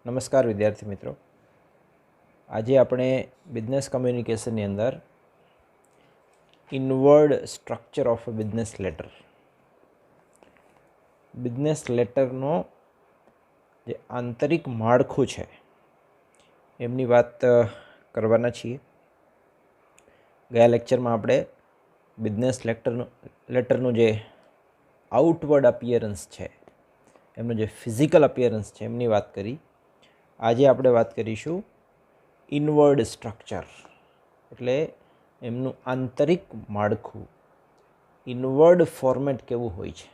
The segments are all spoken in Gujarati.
નમસ્કાર વિદ્યાર્થી મિત્રો, આજે આપણે બિઝનેસ કમ્યુનિકેશનની અંદર inward structure of a business લેટરનો જે આંતરિક માળખું છે એમની વાત કરવાના છીએ. ગયા લેક્ચરમાં આપણે બિઝનેસ લેટરનું જે આઉટવર્ડ અપિયરન્સ છે, એમનું જે ફિઝિકલ અપિયરન્સ છે એમની વાત કરી. આજે આપણે વાત કરીશું ઇનવર્ડ સ્ટ્રક્ચર, એટલે એમનું આંતરિક માળખું, ઇનવર્ડ ફોર્મેટ કેવું હોય છે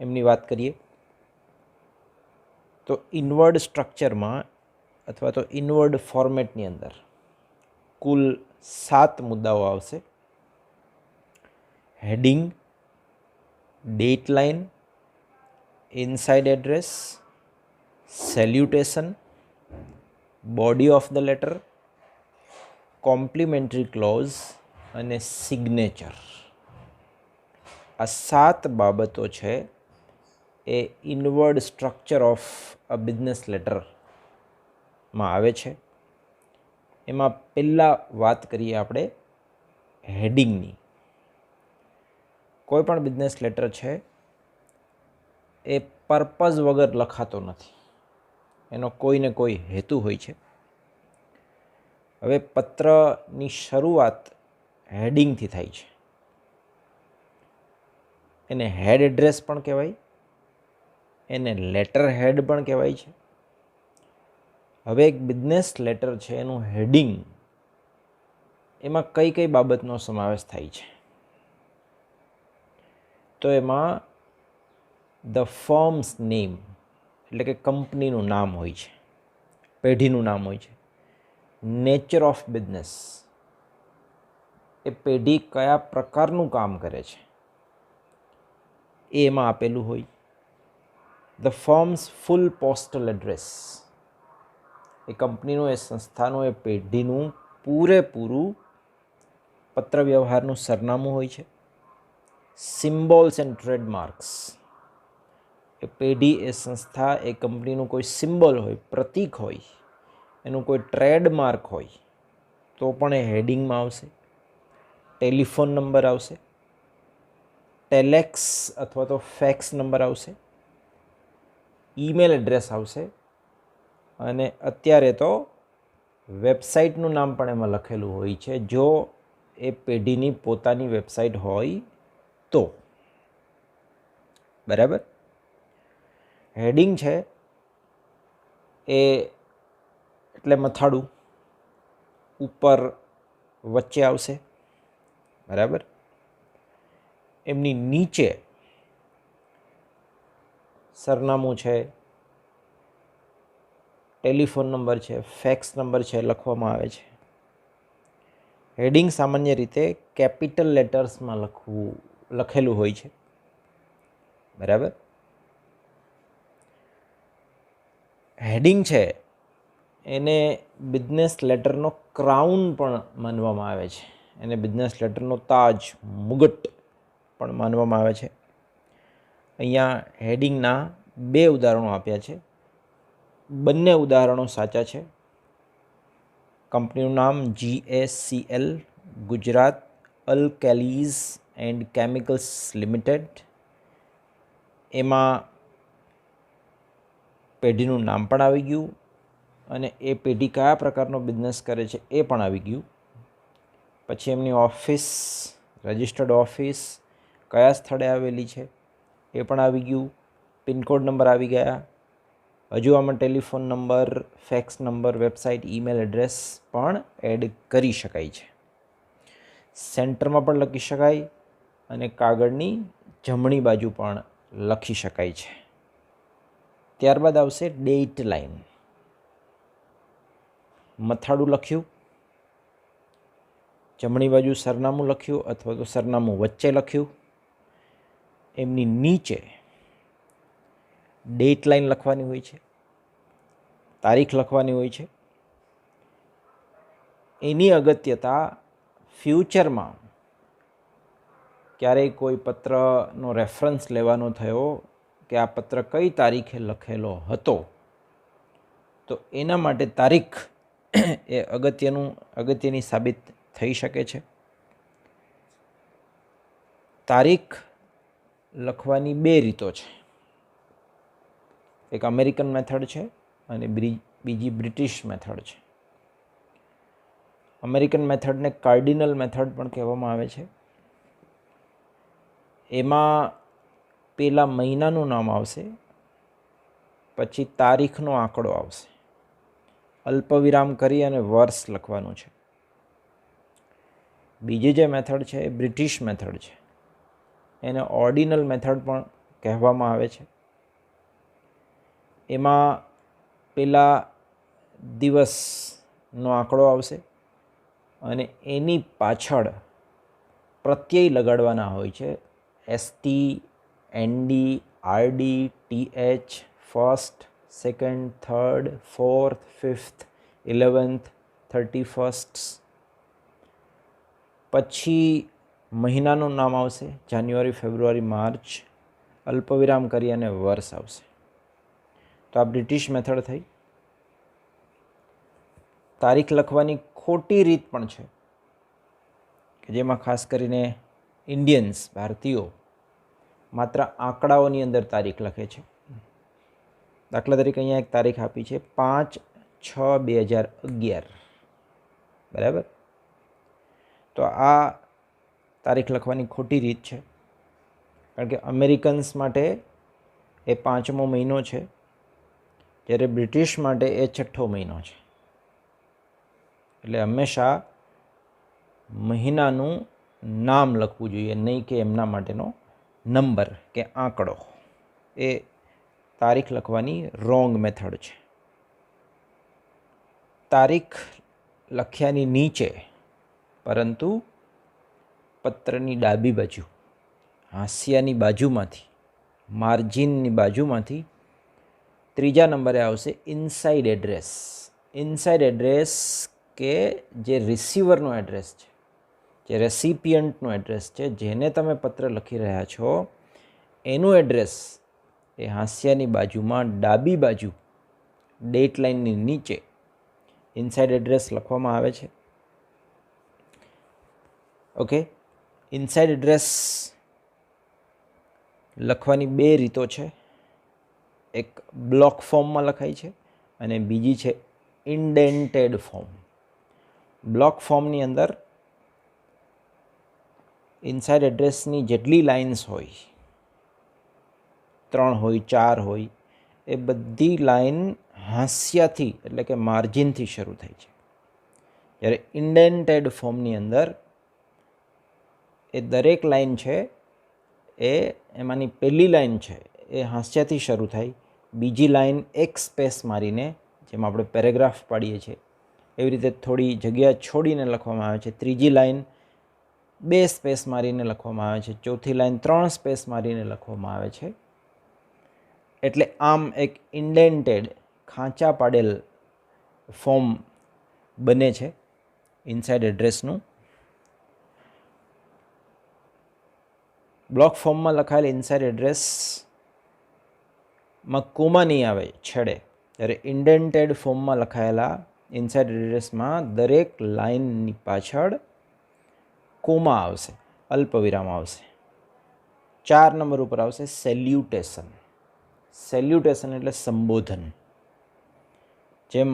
એમની વાત કરીએ. તો ઇનવર્ડ સ્ટ્રક્ચરમાં અથવા તો ઇનવર્ડ ફોર્મેટની અંદર કુલ 7 મુદ્દાઓ આવશે. Heading, date line, inside address, salutation, body of the letter, complimentary close અને સિગ્નેચર. આ 7 બાબતો છે એ inward structure of a business લેટરમાં આવે છે. એમાં પહેલાં વાત કરીએ આપણે હેડિંગની. કોઈ પણ બિઝનેસ લેટર છે એ પર્પઝ વગર લખાતો નથી, એનો કોઈને કોઈ હેતુ હોય છે. હવે પત્રની શરૂઆત હેડિંગથી થાય છે. એને હેડ એડ્રેસ પણ કહેવાય, એને લેટર હેડ પણ કહેવાય છે. હવે એક બિઝનેસ લેટર છે એનું હેડિંગ, એમાં કઈ કઈ બાબતનો સમાવેશ થાય છે? તો એમાં ધ ફર્મ્સ નેમ, એટલે કે કંપનીનું નામ હોય છે, પેઢીનું નામ હોય છે. નેચર ઓફ બિઝનેસ, એ પેઢી કયા પ્રકારનું કામ કરે છે એ એમાં આપેલું હોય. The firm's full postal address, એ કંપનીનું, એ સંસ્થાનું, એ પેઢીનું પૂરેપૂરું પત્ર વ્યવહારનું સરનામું હોય છે. સિમ્બોલ્સ એન્ડ ટ્રેડમાર્ક્સ, એ પેઢી, એ સંસ્થા, એ કંપનીનું કોઈ સિમ્બોલ હોય, પ્રતીક હોય, એનું કોઈ ટ્રેડમાર્ક હોય તો પણ એ હેડિંગમાં આવશે. ટેલિફોન નંબર આવશે, ટેલેક્સ અથવા તો ફેક્સ નંબર આવશે, ઈમેલ એડ્રેસ આવશે, અને અત્યારે તો વેબસાઇટનું નામ પણ એમાં લખેલું હોય છે, જો એ પેઢીની પોતાની વેબસાઇટ હોય તો. બરાબર? હેડિંગ છે એ એટલે મથાળું ઉપર વચ્ચે આવશે. બરાબર? એમની નીચે સરનામું છે, ટેલિફોન નંબર છે, ફેક્સ નંબર છે લખવામાં આવે છે. હેડિંગ સામાન્ય રીતે કેપિટલ લેટર્સમાં લખેલું હોય છે. બરાબર? હેડિંગ છે એને બિઝનેસ લેટરનો ક્રાઉન પણ માનવામાં આવે છે, એને બિઝનેસ લેટરનો તાજ, મુગટ પણ માનવામાં આવે છે. અહીંયા હેડિંગના 2 ઉદાહરણો આપ્યા છે. બંને ઉદાહરણો સાચા છે. કંપનીનું નામ GACL, Gujarat alkalies and chemicals limited. એમાં પેઢીનું નામ પણ આવી ગયું અને એ પેઢી કયા પ્રકારનો બિઝનેસ કરે છે એ પણ આવી ગયું. પછી એમની ઓફિસ, રજિસ્ટર્ડ ઓફિસ કયા સ્થળે આવેલી છે એ પણ આવી ગયું. પિનકોડ નંબર આવી ગયા. હજુ આમાં telephone number, fax number, website, email address પણ એડ કરી શકાય છે. સેન્ટરમાં પણ લખી શકાય અને કાગળની જમણી બાજુ પણ લખી શકાય છે. ત્યારબાદ આવશે ડેટ લાઇન. મથાળું લખ્યું, જમણી બાજુ સરનામું લખ્યું અથવા તો સરનામું વચ્ચે લખ્યું, એમની નીચે ડેટ લાઇન લખવાની હોય છે, તારીખ લખવાની હોય છે. એની અગત્યતા ફ્યુચરમાં ક્યારેય કોઈ પત્રનો રેફરન્સ લેવાનો થયો કે આ પત્ર કઈ તારીખે લખેલો હતો, તો એના માટે તારીખ એ અગત્યની સાબિત થઈ શકે છે. તારીખ લખવાની બે રીતો છે. એક અમેરિકન મેથડ છે અને બીજી બ્રિટિશ મેથડ છે. અમેરિકન મેથડને કાર્ડિનલ મેથડ પણ કહેવામાં આવે છે. એમાં પહેલાં મહિનાનું નામ આવશે, પછી તારીખનો આંકડો આવશે, અલ્પવિરામ કરી અને વર્ષ લખવાનું છે. બીજી જે મેથડ છે એ બ્રિટિશ મેથડ છે. એને ઓર્ડિનલ મેથડ પણ કહેવામાં આવે છે. એમાં પહેલાં દિવસનો આંકડો આવશે અને એની પાછળ પ્રત્યય લગાડવાના હોય છે. ST, ND, RD, TH, first, second, third, fourth, fifth, 11th, 31st. પછી મહિનાનું નામ આવશે, જાન્યુઆરી, ફેબ્રુઆરી, માર્ચ, અલ્પવિરામ કરી અને વર્ષ આવશે. તો આ બ્રિટિશ મેથડ થઈ. તારીખ લખવાની ખોટી રીત પણ છે કે જેમાં ખાસ કરીને ઇન્ડિયન્સ, ભારતીયો માત્ર આંકડાઓની અંદર તારીખ લખે છે. દાખલા તરીકે અહીંયા એક તારીખ આપી છે 5/6/2011, બરાબર. તો આ તારીખ લખવાની ખોટી રીત છે, કારણ કે અમેરિકન્સ માટે એ 5મો મહિનો છે, જ્યારે બ્રિટિશ માટે એ 6ઠ્ઠો મહિનો છે. એટલે હંમેશા મહિનાનું નામ લખવું જોઈએ, નહીં કે એમના માટેનો નંબર કે આંકડો. એ તારીખ લખવાની રોંગ મેથડ છે. તારીખ લખ્યાની નીચે, પરંતુ પત્રની ડાબી બાજુ, હાંસિયાની બાજુમાંથી, માર્જિનની બાજુમાંથી ત્રીજા નંબરે આવશે ઇનસાઇડ એડ્રેસ. ઇનસાઇડ એડ્રેસ કે જે રિસીવરનો એડ્રેસ છે, જે રેસિપિયન્ટનો એડ્રેસ છે, જેને તમે પત્ર લખી રહ્યા છો એનું એડ્રેસ એ હાંસિયાની બાજુમાં ડાબી બાજુ ડેટ લાઇનની નીચે ઇનસાઇડ એડ્રેસ લખવામાં આવે છે. ઓકે, ઇનસાઇડ એડ્રેસ લખવાની બે રીતો છે. એક બ્લોક ફોર્મમાં લખાય છે અને બીજી છે ઇન્ડેન્ટેડ ફોર્મ. બ્લોક ફોર્મની અંદર ઇનસાઇડ એડ્રેસની જેટલી લાઇન્સ હોય, 3 હોય, 4 હોય, એ બધી લાઇન હાંસિયાથી એટલે કે માર્જિનથી શરૂ થાય છે. જ્યારે ઇન્ડેન્ટેડ ફોર્મની અંદર એ દરેક લાઇન છે એમાંની પહેલી લાઇન છે એ હાંસિયાથી શરૂ થાય, બીજી લાઇન એક સ્પેસ મારીને, જેમાં આપણે પેરેગ્રાફ પાડીએ છીએ એવી રીતે થોડી જગ્યા છોડીને લખવામાં આવે છે, ત્રીજી લાઇન 2 સ્પેસ મારીને લખવામાં આવે છે, ચોથી લાઇન 3 સ્પેસ મારીને લખવામાં આવે છે. એટલે આમ એક ઇન્ડેન્ટેડ, ખાંચા પાડેલ ફોર્મ બને છે ઇનસાઇડ એડ્રેસનું. બ્લોક ફોર્મમાં લખાયેલ ઇનસાઇડ એડ્રેસમાં કોમા નહીં આવે છેડે, જ્યારે ઇન્ડેન્ટેડ ફોર્મમાં લખાયેલા ઇનસાઇડ એડ્રેસમાં દરેક લાઇનની પાછળ કોમા આવશે, અલ્પવિરામ આવશે. 4 નંબર ઉપર આવશે સેલ્યુટેશન. સેલ્યુટેશન એટલે સંબોધન. જેમ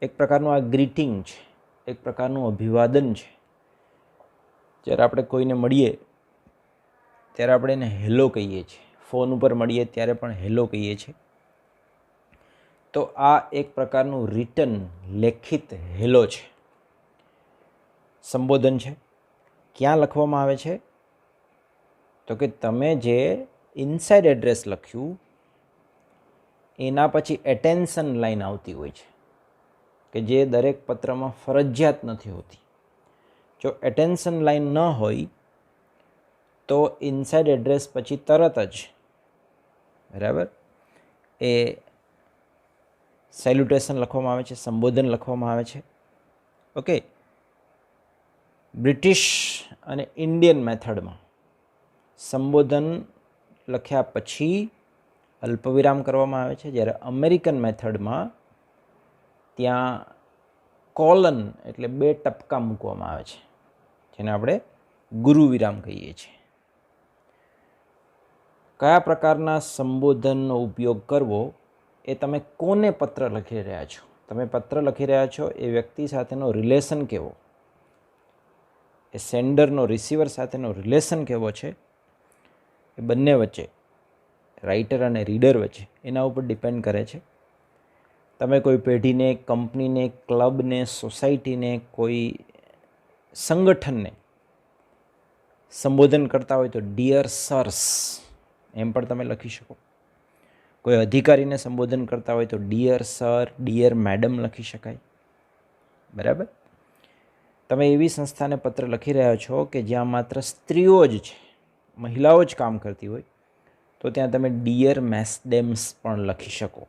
એક પ્રકારનું આ ગ્રીટિંગ છે, એક પ્રકારનું અભિવાદન છે. જ્યારે આપણે કોઈને મળીએ ત્યારે આપણે એને હેલો કહીએ છીએ, ફોન ઉપર મળીએ ત્યારે પણ હેલો કહીએ છીએ. તો આ એક પ્રકારનું રિટન, લેખિત હેલો છે, સંબોધન છે. ક્યાં લખવામાં આવે છે? તો કે તમે જે ઇનસાઇડ એડ્રેસ લખ્યું એના પછી એટેન્શન લાઇન આવતી હોય છે, કે જે દરેક પત્રમાં ફરજિયાત નથી હોતી. જો એટેન્શન લાઇન ન હોય તો ઇનસાઇડ એડ્રેસ પછી તરત જ, બરાબર, એ સેલ્યુટેશન લખવામાં આવે છે, સંબોધન લખવામાં આવે છે. ઓકે, બ્રિટિશ અને ઇન્ડિયન મેથડમાં સંબોધન લખ્યા પછી અલ્પવિરામ કરવામાં આવે છે, જ્યારે અમેરિકન મેથડમાં ત્યાં કોલન એટલે 2 ટપકા મૂકવામાં આવે છે, જેને આપણે ગુરુ વિરામ કહીએ છીએ. કયા પ્રકારના સંબોધનનો ઉપયોગ કરવો એ તમે કોને પત્ર લખી રહ્યા છો. તમે પત્ર લખી રહ્યા છો એ વ્યક્તિ સાથેનો રિલેશન કેવો, એ સેન્ડરનો રિસીવર સાથેનો રિલેશન કેવો છે, એ બંને વચ્ચે, રાઇટર અને રીડર વચ્ચે, એના ઉપર ડિપેન્ડ કરે છે. તમે કોઈ પેઢીને, કંપનીને, ક્લબને, સોસાયટીને, કોઈ સંગઠનને સંબોધન કરતા હોય તો ડિયર સર્સ એમ પણ તમે લખી શકો. કોઈ અધિકારીને સંબોધન કરતા હોય તો ડિયર સર, ડિયર મેડમ લખી શકાય. બરાબર. તમે એવી સંસ્થાને પત્ર લખી રહ્યા છો કે જ્યાં માત્ર સ્ત્રીઓ જ છે, મહિલાઓ જ કામ કરતી હોય, તો ત્યાં તમે ડિયર મેસ્ડેમ્સ પણ લખી શકો.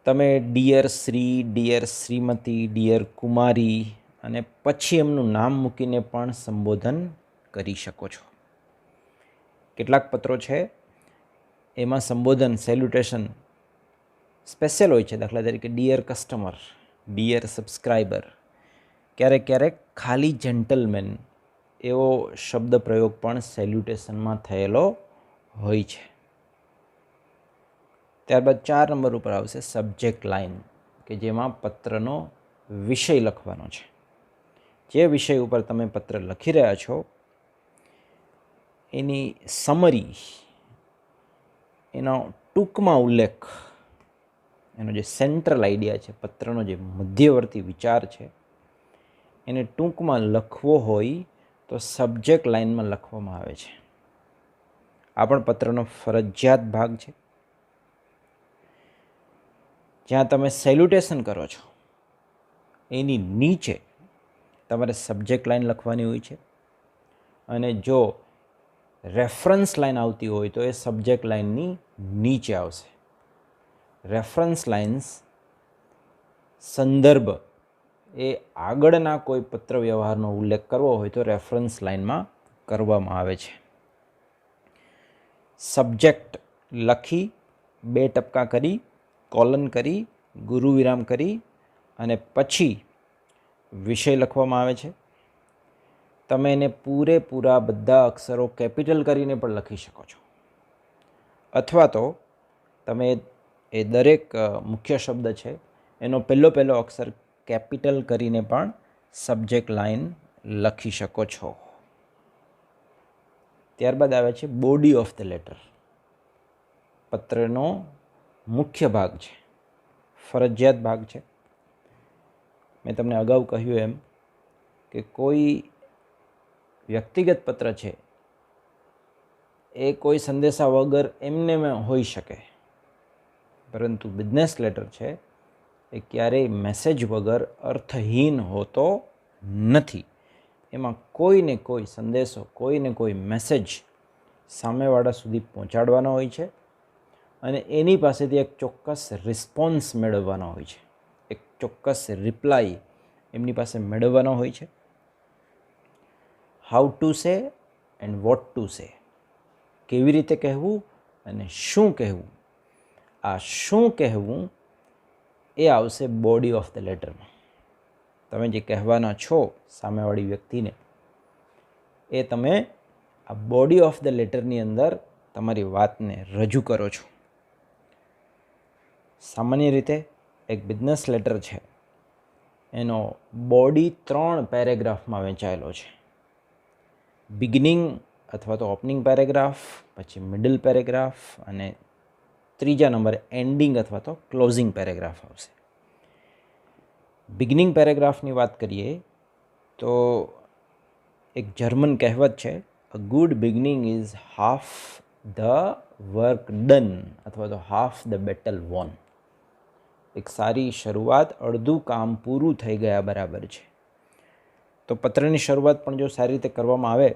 તમે dear Shri, dear Shrimati, dear Kumari અને પછી એમનું નામ મૂકીને પણ સંબોધન કરી શકો છો. કેટલાક પત્રો છે એમાં સંબોધન, સેલ્યુટેશન સ્પેશિયલ હોય છે. દાખલા તરીકે ડિયર કસ્ટમર, ડિયર સબસ્ક્રાઈબર, ક્યારેક ખાલી જેન્ટલમેન એવો શબ્દ પ્રયોગ પણ સેલ્યુટેશનમાં થયેલો હોય છે. ત્યારબાદ 4 નંબર ઉપર આવશે સબ્જેક્ટ લાઇન, કે જેમાં પત્રનો વિષય લખવાનો છે. જે વિષય ઉપર તમે પત્ર લખી રહ્યા છો એની સમરી, એનો ટૂંકમાં ઉલ્લેખ, એનો જે સેન્ટ્રલ આઈડિયા છે, પત્રનો જે મધ્યવર્તી વિચાર છે, એને ટૂંકમાં લખવો હોય તો સબ્જેક્ટ લાઇનમાં લખવામાં આવે છે. આ પણ પત્રનો ફરજિયાત ભાગ છે. જ્યાં તમે સેલ્યુટેશન કરો છો એની નીચે તમારે સબ્જેક્ટ લાઇન લખવાની હોય છે, અને જો રેફરન્સ લાઇન આવતી હોય તો એ સબ્જેક્ટ લાઇનની નીચે આવશે. રેફરન્સ લાઇન્સ, સંદર્ભ, એ આગળના કોઈ પત્ર વ્યવહારનો ઉલ્લેખ કરવો હોય તો રેફરન્સ લાઇનમાં કરવામાં આવે છે. સબ્જેક્ટ લખી 2 ટપકા કરી, કોલન કરી, ગુરુ વિરામ કરી અને પછી વિષય લખવામાં આવે છે. તમે એને પૂરેપૂરા બધા અક્ષરો કેપિટલ કરીને પણ લખી શકો છો, અથવા તો તમે એ દરેક મુખ્ય શબ્દ છે એનો પહેલો અક્ષર કેપિટલ કરીને પણ સબ્જેક્ટ લાઇન લખી શકો છો. ત્યારબાદ આવે છે બોડી ઓફ ધ લેટર. પત્રનો મુખ્ય ભાગ છે, ફરજિયાત ભાગ છે. મેં તમને અગાઉ કહ્યું એમ કે કોઈ વ્યક્તિગત પત્ર છે એ કોઈ સંદેશા વગર એમને હોઈ શકે, પરંતુ બિઝનેસ લેટર છે એ ક્યારેય મેસેજ વગર અર્થહીન હોતો નથી. એમાં કોઈને કોઈ સંદેશો, કોઈને કોઈ મેસેજ સામેવાળા સુધી પહોંચાડવાનો હોય છે અને એની પાસેથી એક ચોક્કસ રિસ્પોન્સ મેળવવાનો હોય છે, એક ચોક્કસ રિપ્લાય એમની પાસે મેળવવાનો હોય છે. How to say and what to say, કેવી રીતે કહેવું અને શું કહેવું. આ શું કહેવું એ આવશે બોડી ઓફ ધ લેટરમાં. તમે જે કહેવાના છો સામેવાળી વ્યક્તિને, એ તમે આ બોડી ઓફ ધ લેટરની અંદર તમારી વાતને રજૂ કરો છો. સામાન્ય રીતે એક બિઝનેસ લેટર છે એનો બોડી 3 પેરેગ્રાફમાં વહેંચાયેલો છે. બિગિનિંગ અથવા તો ઓપનિંગ પેરેગ્રાફ, પછી મિડલ પેરેગ્રાફ અને 3જા નંબરે એન્ડિંગ અથવા તો ક્લોઝિંગ પેરેગ્રાફ આવશે. બિગિનિંગ પેરેગ્રાફની વાત કરીએ તો એક જર્મન કહેવત છે, a good beginning is half the work done અથવા તો હાફ ધ બેટલ વોન. એક સારી શરૂઆત અડધું કામ પૂરું થઈ ગયા બરાબર છે. તો પત્રની શરૂઆત પણ જો સારી રીતે કરવામાં આવે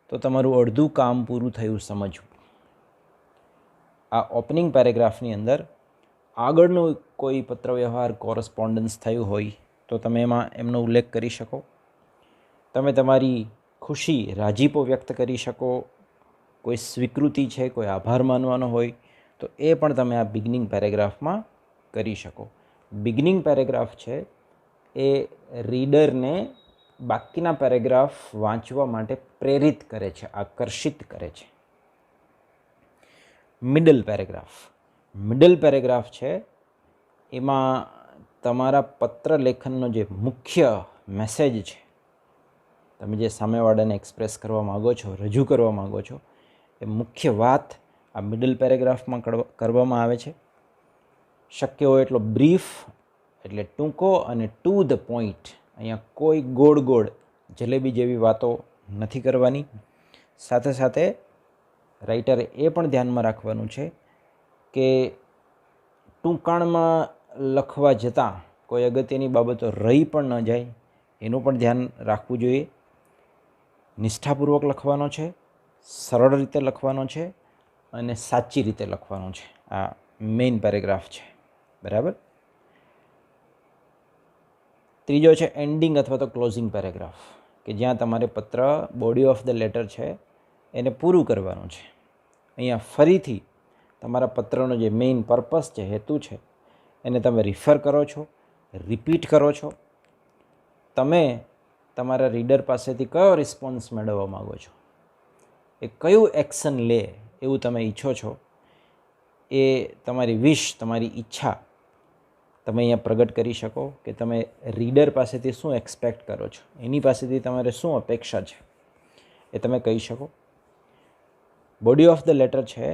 તો તમારું અડધું કામ પૂરું થયું સમજવું. આ ઓપનિંગ પેરેગ્રાફની અંદર આગળનું કોઈ પત્રવ્યવહાર, કોરસ્પોન્ડન્સ થયું હોય તો તમે એમાં એમનો ઉલ્લેખ કરી શકો. તમે તમારી ખુશી, રાજીપો વ્યક્ત કરી શકો. કોઈ સ્વીકૃતિ છે, કોઈ આભાર માનવાનો હોય તો એ પણ તમે આ બિગિનિંગ પેરેગ્રાફમાં કરી શકો. બિગિનિંગ પેરેગ્રાફ છે એ રીડરને બાકીના પેરેગ્રાફ વાંચવા માટે પ્રેરિત કરે છે, આકર્ષિત કરે છે. મિડલ પેરેગ્રાફ છે એમાં તમારા પત્ર લેખનનો જે મુખ્ય મેસેજ છે, તમે જે સામેવાળાને એક્સપ્રેસ કરવા માગો છો, રજૂ કરવા માગો છો, એ મુખ્ય વાત આ મિડલ પેરેગ્રાફમાં કરવામાં આવે છે. શક્ય હોય એટલો બ્રીફ એટલે ટૂંકો અને ટુ ધ પોઈન્ટ. અહીંયા કોઈ ગોળ જલેબી જેવી વાતો નથી કરવાની. સાથે સાથે રાઇટરે એ પણ ધ્યાનમાં રાખવાનું છે કે ટૂંકાણમાં લખવા જતાં કોઈ અગત્યની બાબતો રહી પણ ન જાય, એનું પણ ધ્યાન રાખવું જોઈએ. નિષ્ઠાપૂર્વક લખવાનો છે, સરળ રીતે લખવાનો છે અને સાચી રીતે લખવાનો છે. આ મેઇન પેરેગ્રાફ છે, બરાબર. ત્રીજો છે એન્ડિંગ અથવા તો ક્લોઝિંગ પેરેગ્રાફ, કે જ્યાં તમારે પત્ર બોડી ઓફ ધ લેટર છે એને પૂરું કરવાનું છે. અહીંયા ફરીથી તમારા પત્રનો જે મેઇન પર્પસ છે, હેતુ છે, એને તમે રિફર કરો છો, રિપીટ કરો છો. તમે તમારા રીડર પાસેથી કયો રિસ્પોન્સ મેળવવા માગો છો, એ કયું એક્શન લે એવું તમે ઈચ્છો છો, એ તમારી વિશ, તમારી ઈચ્છા તમે અહીંયા પ્રગટ કરી શકો કે તમે રીડર પાસેથી શું એક્સપેક્ટ કરો છો, એની પાસેથી તમારે શું અપેક્ષા છે એ તમે કહી શકો. બોડી ઓફ ધ લેટર છે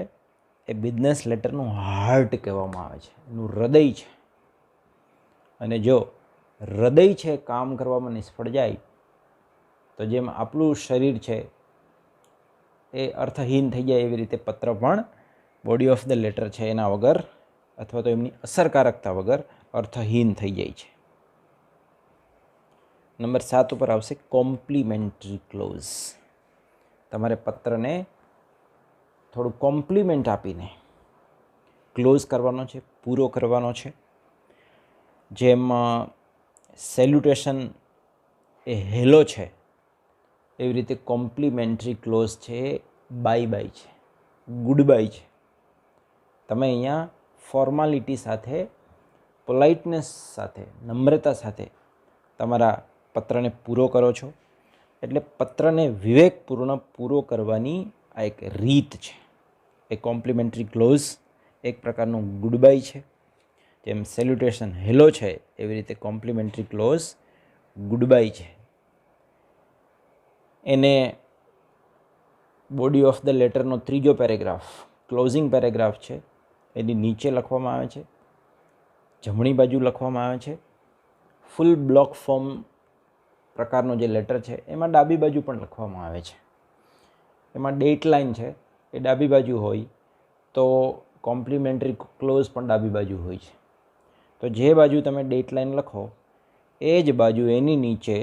એ બિઝનેસ લેટરનું હાર્ટ કહેવામાં આવે છે, એનું હૃદય છે. અને જો હૃદય છે કામ કરવામાં નિષ્ફળ જાય તો જેમ આપણું શરીર છે એ અર્થહીન થઈ જાય, એવી રીતે પત્ર પણ બોડી ઓફ ધ લેટર છે એના વગર અથવા તો એમની અસરકારકતા વગર અર્થહીન થઈ જાય છે. નંબર 7 ઉપર આવશે કોમ્પ્લિમેન્ટરી ક્લોઝ. તમારે પત્રને થોડું કોમ્પ્લિમેન્ટ આપીને ક્લોઝ કરવાનો છે, પૂરો કરવાનો છે. જેમ સેલ્યુટેશન એ હેલો છે, એવી રીતે કોમ્પ્લિમેન્ટરી ક્લોઝ છે બાય છે, ગુડ બાય છે. તમે અહીંયા ફોર્માલિટી સાથે, પોલાઇટનેસ સાથે, નમ્રતા સાથે તમારા પત્રને પૂરો કરો છો. એટલે પત્રને વિવેકપૂર્ણ પૂરો કરવાની આ એક રીત છે. એ કોમ્પ્લિમેન્ટરી ક્લોઝ એક પ્રકારનું ગુડ બાય છે. જેમ સેલ્યુટેશન હેલો છે, એવી રીતે કોમ્પ્લિમેન્ટરી ક્લોઝ ગુડ બાય છે. એને બોડી ઓફ ધ લેટરનો ત્રીજો પેરેગ્રાફ, ક્લોઝિંગ પેરેગ્રાફ છે, એની નીચે લખવામાં આવે છે, જમણી બાજુ લખવામાં આવે છે. ફૂલ બ્લોક ફોર્મ પ્રકારનો જે લેટર છે એમાં ડાબી બાજુ પણ લખવામાં આવે છે. એમાં ડેટ લાઇન છે એ ડાબી બાજુ હોય તો કોમ્પ્લિમેન્ટરી ક્લોઝ પણ ડાબી બાજુ હોય છે. તો જે બાજુ તમે ડેટ લાઇન લખો એ જ બાજુ એની નીચે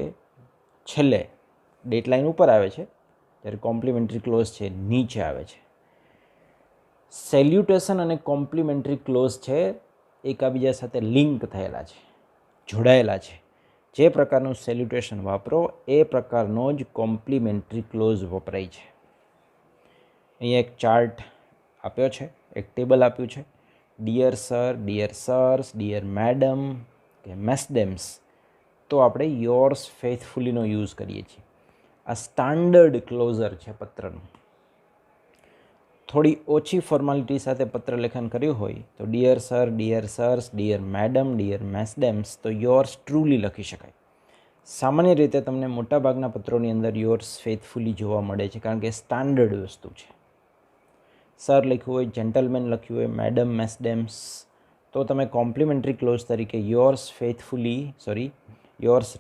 છેલ્લે ડેટ લાઇન ઉપર આવે છે, જ્યારે કોમ્પ્લિમેન્ટરી ક્લોઝ છે નીચે આવે છે. સેલ્યુટેશન અને કોમ્પ્લિમેન્ટરી ક્લોઝ છે એકબીજા સાથે લિંક થયેલા છે, જોડાયેલા છે. જે પ્રકારનું સેલ્યુટેશન વાપરો એ પ્રકારનો જ કોમ્પ્લિમેન્ટરી ક્લોઝ વપરાય છે. અહીંયા એક ચાર્ટ આપ્યો છે, એક ટેબલ આપ્યું છે. Dear sir, dear sirs, dear madam કે મેસડેમ્સ, તો આપણે યોર્સ ફેથફુલીનો યુઝ કરીએ છીએ. આ સ્ટાન્ડર્ડ ક્લોઝર છે પત્રનું. થોડી ઓછી ફોર્માલિટી સાથે પત્ર લેખન કર્યું હોય તો dear sir, dear sirs, dear madam, dear mesdames, તો યોર્સ ટ્રુલી લખી શકાય. સામાન્ય રીતે તમને મોટાભાગના પત્રોની અંદર યોર્સ ફેથફુલી જોવા મળે છે, કારણ કે સ્ટાન્ડર્ડ વસ્તુ છે. સર લખ્યું હોય, જેન્ટલમેન લખ્યું હોય, મેડમ, મેસડેમ્સ, તો તમે કોમ્પ્લિમેન્ટરી ક્લોઝ તરીકે યોર્સ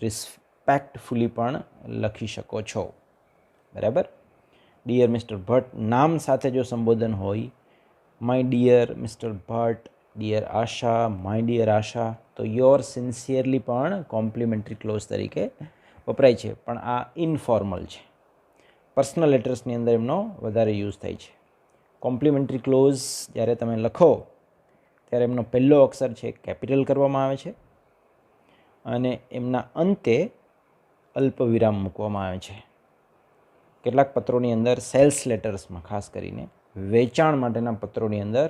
રિસ્પેક્ટફુલી પણ લખી શકો છો, બરાબર. ડિયર મિસ્ટર ભટ્ટ નામ સાથે જો સંબોધન હોય, my dear mister Bhatt, dear Asha, my dear Asha, તો યોર સિન્સિયરલી પણ કોમ્પ્લિમેન્ટરી ક્લોઝ તરીકે વપરાય છે, પણ આ ઇનફોર્મલ છે. પર્સનલ લેટર્સની અંદર એમનો વધારે યુઝ થાય છે. કોમ્પ્લિમેન્ટરી ક્લોઝ જ્યારે તમે લખો ત્યારે એમનો પહેલો અક્ષર છે કેપિટલ કરવામાં આવે છે અને એમના અંતે અલ્પવિરામ મૂકવામાં આવે છે. કેટલાક પત્રોની અંદર સેલ્સ લેટર્સમાં, ખાસ કરીને વેચાણ માટેના પત્રોની અંદર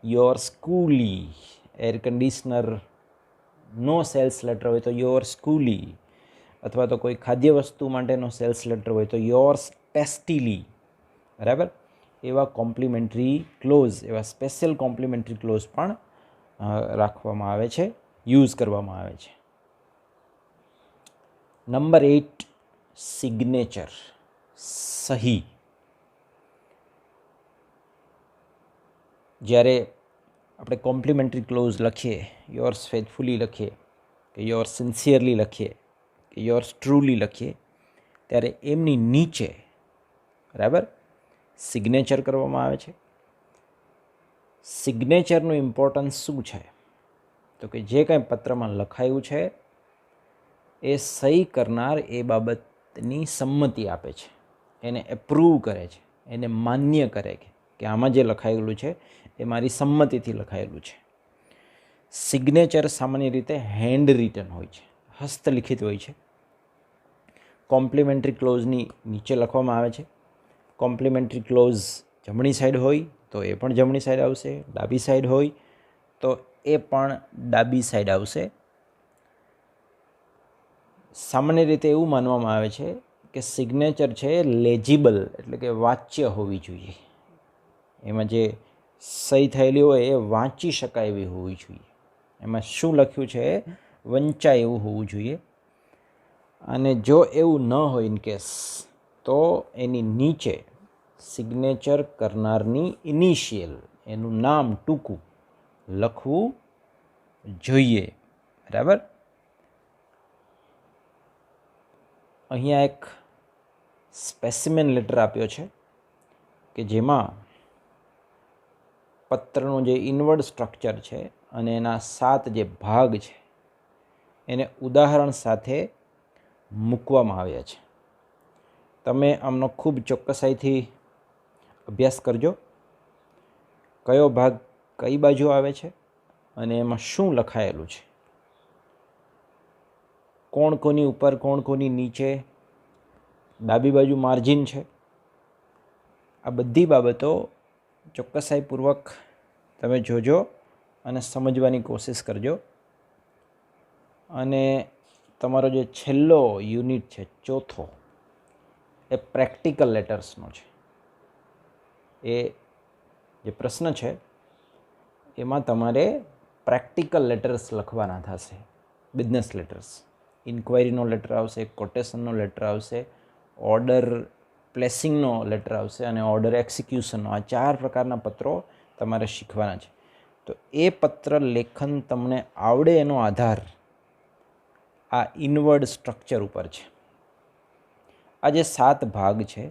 યોર્સ કુલી એર કન્ડિશનરનો સેલ્સ લેટર હોય તો યોર્સ ટ્રુલી, અથવા તો કોઈ ખાદ્ય વસ્તુ માટેનો સેલ્સ લેટર હોય તો યોર્સ ટેસ્ટીલી, બરાબર. એવા કોમ્પ્લિમેન્ટરી ક્લોઝ, એવા સ્પેશિયલ કોમ્પ્લિમેન્ટરી ક્લોઝ પણ રાખવામાં આવે છે, યુઝ કરવામાં આવે છે. નંબર 8, સિગ્નેચર, સહી. જ્યારે આપણે કોમ્પ્લિમેન્ટરી ક્લોઝ લખીએ, યોર્સ ફેથફુલી લખીએ, કે યોર્સ સિન્સિયરલી લખીએ, કે યોર્સ ટ્રુલી લખીએ, ત્યારે એમની નીચે, બરાબર, સિગ્નેચર કરવામાં આવે છે. સિગ્નેચરનું ઇમ્પોર્ટન્સ શું છે? તો કે જે કાંઈ પત્રમાં લખાયું છે એ સહી કરનાર એ બાબતની સંમતિ આપે છે, એને એપ્રૂવ કરે છે, એને માન્ય કરે કે આમાં જે લખાયેલું છે એ મારી સંમતિથી લખાયેલું છે. સિગ્નેચર સામાન્ય રીતે હેન્ડ રિટન હોય છે, હસ્તલિખિત હોય છે. કોમ્પ્લિમેન્ટરી ક્લોઝની નીચે લખવામાં આવે છે. કોમ્પ્લિમેન્ટરી ક્લોઝ જમણી સાઈડ હોય તો એ પણ જમણી સાઈડ આવશે, ડાબી સાઈડ હોય તો એ પણ ડાબી સાઈડ આવશે. સામાન્ય રીતે એવું માનવામાં આવે છે કે સિગ્નેચર છે લેજિબલ, એટલે કે વાચ્ય હોવી જોઈએ. એમાં જે સહી થયેલી હોય એ વાંચી શકાય એવી હોવી જોઈએ. એમાં શું લખ્યું છે વંચાય એવું હોવું જોઈએ. અને જો એવું ન હોય ઇન કેસ, તો એની નીચે સિગ્નેચર કરનારની ઇનિશિયલ, એનું નામ ટૂંકું લખવું જોઈએ, બરાબર. અહીંયા એક સ્પેસિમેન લેટર આપ્યો છે કે જેમાં પત્રનું જે ઇનવર્ડ સ્ટ્રક્ચર છે અને એના 7 જે ભાગ છે એને ઉદાહરણ સાથે મૂકવામાં આવ્યા છે. તમે આમનો ખૂબ ચોક્કસાઈથી અભ્યાસ કરજો. કયો ભાગ કઈ બાજુ આવે છે અને એમાં શું લખાયેલું છે, કોણ કોની ઉપર, કોણ કોની નીચે, ડાબી બાજુ માર્જિન છે. આ બધી બાબતો ચોક્કસાઈપૂર્વક તમે જોજો અને સમજવાની કોશિશ કરજો. અને તમારો જે છેલ્લો યુનિટ છે, ચોથો, એ પ્રેક્ટિકલ લેટર્સનો છે. એ જે પ્રશ્ન છે એમાં તમારે પ્રેક્ટિકલ લેટર્સ લખવાના થશે. બિઝનેસ લેટર્સ, ઇન્ક્વાયરીનો લેટર આવશે, કોટેશનનો લેટર આવશે, ઓર્ડર પ્લેસિંગનો લેટર આવશે અને ઓર્ડર એક્ઝિક્યુશનનો. આ 4 પ્રકારના પત્રો તમારે શીખવાના છે. તો એ પત્ર લેખન તમને આવડે એનો આધાર આ ઇનવર્ડ સ્ટ્રક્ચર ઉપર છે. આ જે 7 ભાગ છે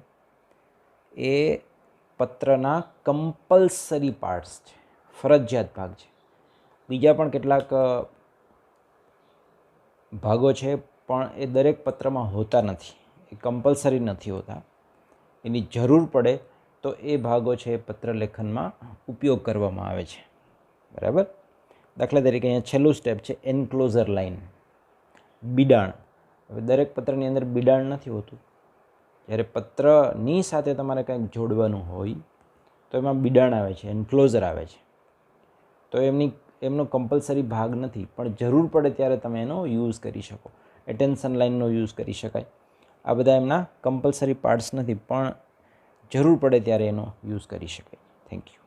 એ પત્રના કમ્પલસરી પાર્ટ્સ છે, ફરજિયાત ભાગ છે. બીજા પણ કેટલાક ભાગો છે પણ એ દરેક પત્રમાં હોતા નથી, એ કમ્પલસરી નથી હોતા. એની જરૂર પડે તો એ ભાગો છે એ પત્ર લેખનમાં ઉપયોગ કરવામાં આવે છે, બરાબર. દાખલા તરીકે અહીંયા છેલ્લું સ્ટેપ છે એન્ક્લોઝર લાઇન, બિડાણ. હવે દરેક પત્રની અંદર બિડાણ નથી હોતું. જ્યારે પત્રની સાથે તમારે કંઈક જોડવાનું હોય તો એમાં બિડાણ આવે છે, એન્ક્લોઝર આવે છે. તો એમનો કમ્પલસરી ભાગ નથી, પણ જરૂર પડે ત્યારે તમે એનો યુઝ કરી શકો. એટેન્શન લાઇનનો યુઝ કરી શકાય. આ બધા એમના કમ્પલસરી પાર્ટ્સ નથી, પણ જરૂર પડે ત્યારે એનો યુઝ કરી શકાય. Thank you.